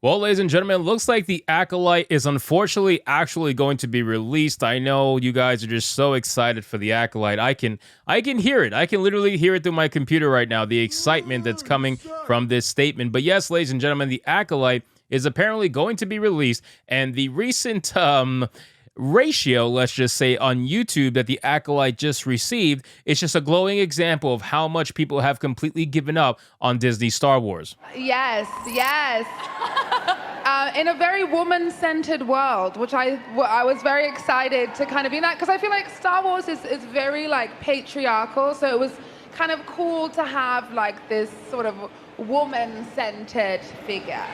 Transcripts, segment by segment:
Well, ladies and gentlemen, looks like the Acolyte is unfortunately actually going to be released. I know you guys are just so excited for the Acolyte. I can hear it. I can literally hear it through my computer right now. The excitement that's coming from this statement. But yes, ladies and gentlemen, the Acolyte is apparently going to be released, and the recent ratio, let's just say, on YouTube that the Acolyte just received is just a glowing example of how much people have completely given up on Disney Star Wars. Yes, yes. In a very woman-centered world, which I was very excited to kind of be in that, because I feel like Star Wars is very like patriarchal, so it was kind of cool to have like this sort of woman-centered figure.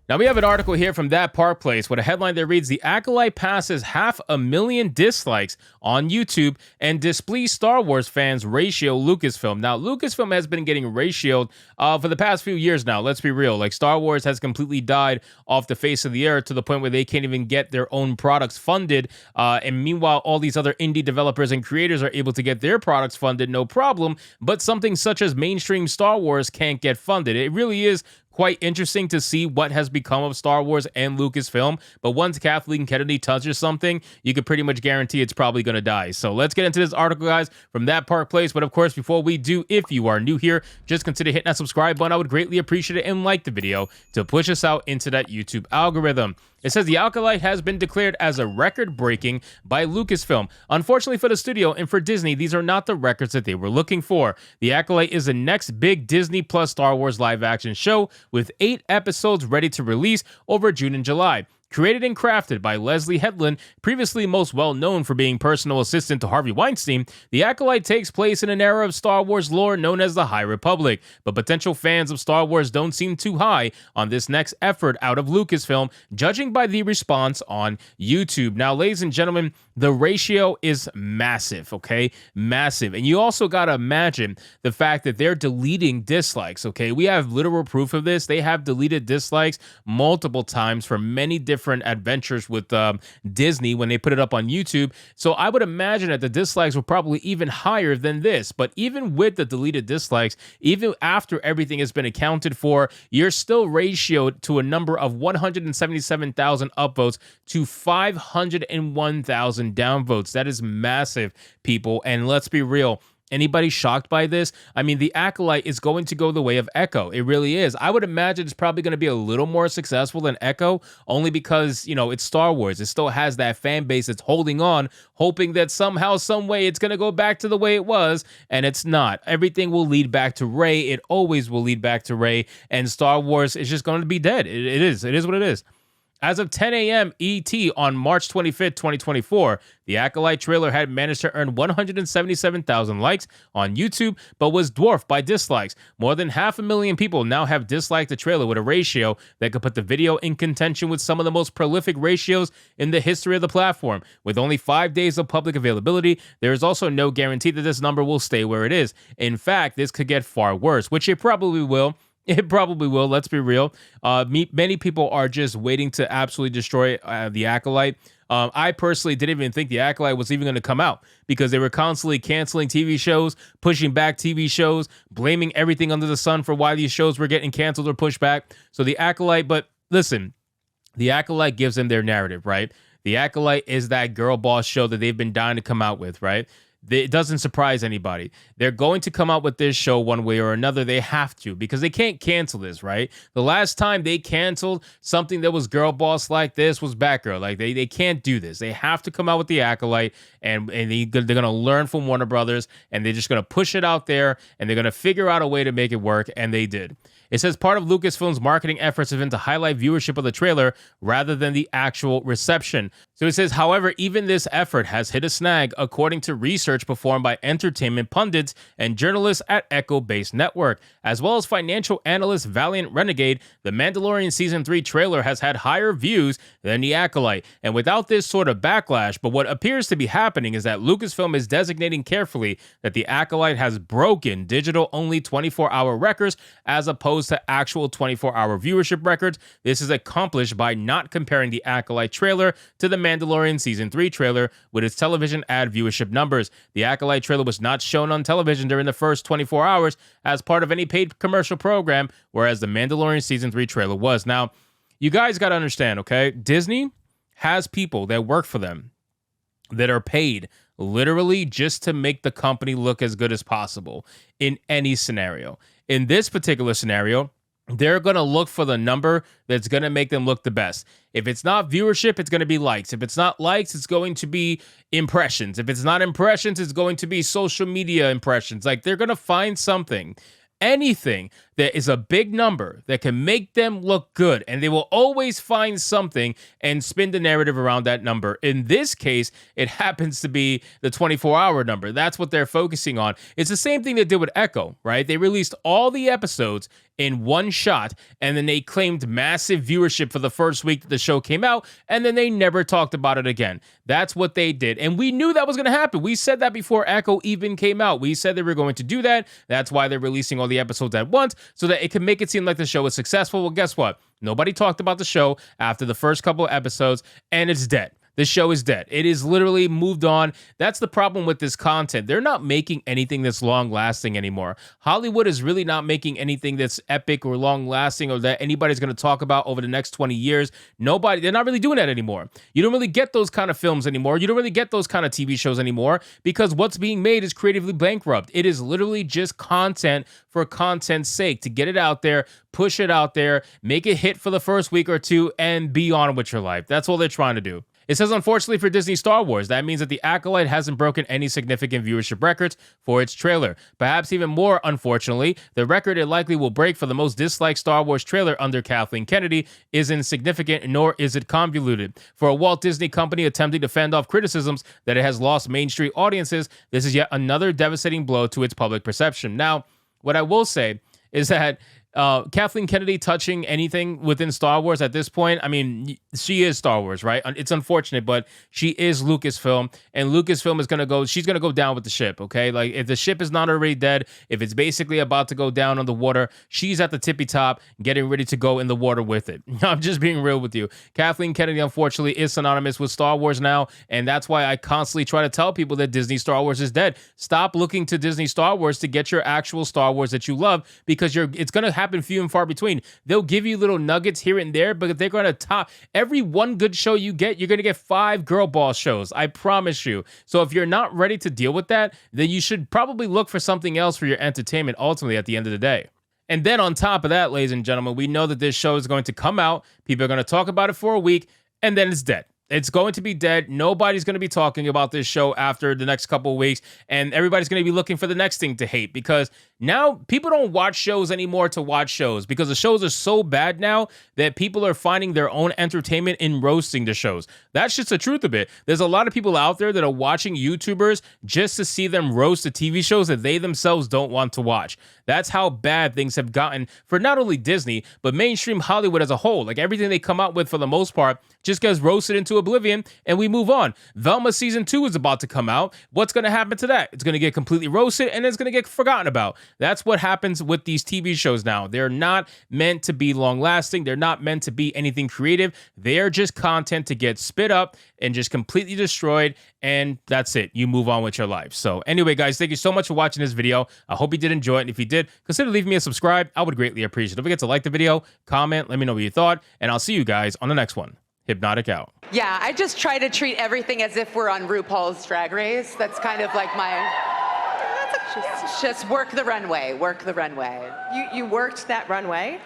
Now, we have an article here from That Park Place with a headline that reads, "The Acolyte passes 500,000 dislikes on YouTube and displeased Star Wars fans ratio Lucasfilm." Now, Lucasfilm has been getting ratioed for the past few years now. Let's be real. Like, Star Wars has completely died off the face of the earth to the point where they can't even get their own products funded. And meanwhile, all these other indie developers and creators are able to get their products funded, no problem. But something such as mainstream Star Wars can't get funded. It really is quite interesting to see what has become of Star Wars and Lucasfilm. But once Kathleen Kennedy touches something, you can pretty much guarantee it's probably going to die. So let's get into this article, guys, from That Park Place. But of course, before we do, if you are new here, just consider hitting that subscribe button. I would greatly appreciate it, and like the video to push us out into that YouTube algorithm. It says the Acolyte has been declared as a record-breaking by Lucasfilm. Unfortunately for the studio and for Disney, these are not the records that they were looking for. The Acolyte is the next big Disney Plus Star Wars live-action show with 8 episodes ready to release over June and July. Created and crafted by Leslie Headland, previously most well known for being personal assistant to Harvey Weinstein, The Acolyte takes place in an era of Star Wars lore known as the High Republic. But potential fans of Star Wars don't seem too high on this next effort out of Lucasfilm, judging by the response on YouTube. Now, ladies and gentlemen, the ratio is massive, okay? Massive. And you also got to imagine the fact that they're deleting dislikes, okay? We have literal proof of this. They have deleted dislikes multiple times for many different adventures with Disney when they put it up on YouTube. So I would imagine that the dislikes were probably even higher than this. But even with the deleted dislikes, even after everything has been accounted for, you're still ratioed to a number of 177,000 upvotes to 501,000 downvotes. That is massive, people. And let's be real. Anybody shocked by this? I mean, the Acolyte is going to go the way of Echo. It really is. I would imagine it's probably going to be a little more successful than Echo, only because, you know, it's Star Wars. It still has that fan base that's holding on, hoping that somehow, some way, it's going to go back to the way it was, and it's not. Everything will lead back to Rey. It always will lead back to Rey, and Star Wars is just going to be dead. It is. It is what it is. As of 10 a.m. ET on March 25th, 2024, the Acolyte trailer had managed to earn 177,000 likes on YouTube, but was dwarfed by dislikes. More than 500,000 people now have disliked the trailer, with a ratio that could put the video in contention with some of the most prolific ratios in the history of the platform. With only 5 days of public availability, there is also no guarantee that this number will stay where it is. In fact, this could get far worse, which it probably will. It probably will. Let's be real. Many people are just waiting to absolutely destroy the Acolyte. I personally didn't even think the Acolyte was even going to come out because they were constantly canceling TV shows, pushing back TV shows, blaming everything under the sun for why these shows were getting canceled or pushed back. So the Acolyte, but listen, the Acolyte gives them their narrative, right? The Acolyte is that girl boss show that they've been dying to come out with, right? It doesn't surprise anybody. They're going to come out with this show one way or another. They have to, because they can't cancel this, right? The last time they canceled something that was girl boss like this was Batgirl. Like, they can't do this. They have to come out with the Acolyte, and they're going to learn from Warner Brothers, and they're just going to push it out there, and they're going to figure out a way to make it work, and they did. It says part of Lucasfilm's marketing efforts have been to highlight viewership of the trailer rather than the actual reception. So it says, however, even this effort has hit a snag, according to research performed by entertainment pundits and journalists at Echo-based network, as well as financial analyst Valiant Renegade. The Mandalorian Season 3 trailer has had higher views than the Acolyte. And without this sort of backlash, but what appears to be happening is that Lucasfilm is designating carefully that the Acolyte has broken digital-only 24-hour records as opposed opposed to actual 24-hour viewership records. This is accomplished by not comparing the Acolyte trailer to the Mandalorian Season 3 trailer with its television ad viewership numbers. The Acolyte trailer was not shown on television during the first 24 hours as part of any paid commercial program, whereas the Mandalorian Season 3 trailer was. Now, you guys got to understand, okay? Disney has people that work for them that are paid literally just to make the company look as good as possible in any scenario. In this particular scenario, they're going to look for the number that's going to make them look the best. If it's not viewership, it's going to be likes. If it's not likes, it's going to be impressions. If it's not impressions, it's going to be social media impressions. Like, they're going to find something, anything that is a big number that can make them look good, and they will always find something and spin the narrative around that number. In this case, it happens to be the 24-hour number. That's what they're focusing on. It's the same thing they did with Echo, right? They released all the episodes in one shot, and then they claimed massive viewership for the first week that the show came out, and then they never talked about it again. That's what they did, and we knew that was going to happen. We said that before Echo even came out. We said they were going to do that. That's why they're releasing all the episodes at once, so that it can make it seem like the show is successful. Well, guess what? Nobody talked about the show after the first couple of episodes, and it's dead. The show is dead. It is literally moved on. That's the problem with this content. They're not making anything that's long-lasting anymore. Hollywood is really not making anything that's epic or long-lasting or that anybody's going to talk about over the next 20 years. They're not really doing that anymore. You don't really get those kind of films anymore. You don't really get those kind of TV shows anymore because what's being made is creatively bankrupt. It is literally just content for content's sake, to get it out there, push it out there, make it hit for the first week or two, and be on with your life. That's all they're trying to do. It says, unfortunately for Disney Star Wars, that means that the Acolyte hasn't broken any significant viewership records for its trailer. Perhaps even more, unfortunately, the record it likely will break for the most disliked Star Wars trailer under Kathleen Kennedy is insignificant, nor is it convoluted. For a Walt Disney Company attempting to fend off criticisms that it has lost Main Street audiences, this is yet another devastating blow to its public perception. Now, what I will say is that Kathleen Kennedy touching anything within Star Wars at this point, I mean, she is Star Wars, right? It's unfortunate, but she is Lucasfilm, and Lucasfilm is she's going to go down with the ship, okay? Like, if the ship is not already dead, if it's basically about to go down on the water, she's at the tippy top, getting ready to go in the water with it. I'm just being real with you. Kathleen Kennedy, unfortunately, is synonymous with Star Wars now, and that's why I constantly try to tell people that Disney Star Wars is dead. Stop looking to Disney Star Wars to get your actual Star Wars that you love, because it's going to happen few and far between. They'll give you little nuggets here and there, but they're going to top every one good show you get. You're going to get 5 girl boss shows. I promise you. So if you're not ready to deal with that, then you should probably look for something else for your entertainment ultimately at the end of the day. And then on top of that, ladies and gentlemen, we know that this show is going to come out. People are going to talk about it for a week, and then it's dead. It's going to be dead. Nobody's going to be talking about this show after the next couple of weeks, and everybody's going to be looking for the next thing to hate, because now people don't watch shows anymore to watch shows, because the shows are so bad now that people are finding their own entertainment in roasting the shows. That's just the truth of it. There's a lot of people out there that are watching YouTubers just to see them roast the TV shows that they themselves don't want to watch. That's how bad things have gotten for not only Disney, but mainstream Hollywood as a whole. Like, everything they come out with, for the most part, just gets roasted into oblivion, and we move on. Velma Season 2 is about to come out. What's going to happen to that? It's going to get completely roasted, and it's going to get forgotten about. That's what happens with these TV shows now. They're not meant to be long-lasting. They're not meant to be anything creative. They're just content to get spit up and just completely destroyed, and that's it. You move on with your life. So anyway, guys, thank you so much for watching this video. I hope you did enjoy it, and if you did, consider leaving me a subscribe. I would greatly appreciate it. Don't forget to like the video, comment, let me know what you thought, and I'll see you guys on the next one. Hypnotic out. Yeah, I just try to treat everything as if we're on RuPaul's Drag Race. That's kind of like my... Just work the runway, work the runway. You worked that runway.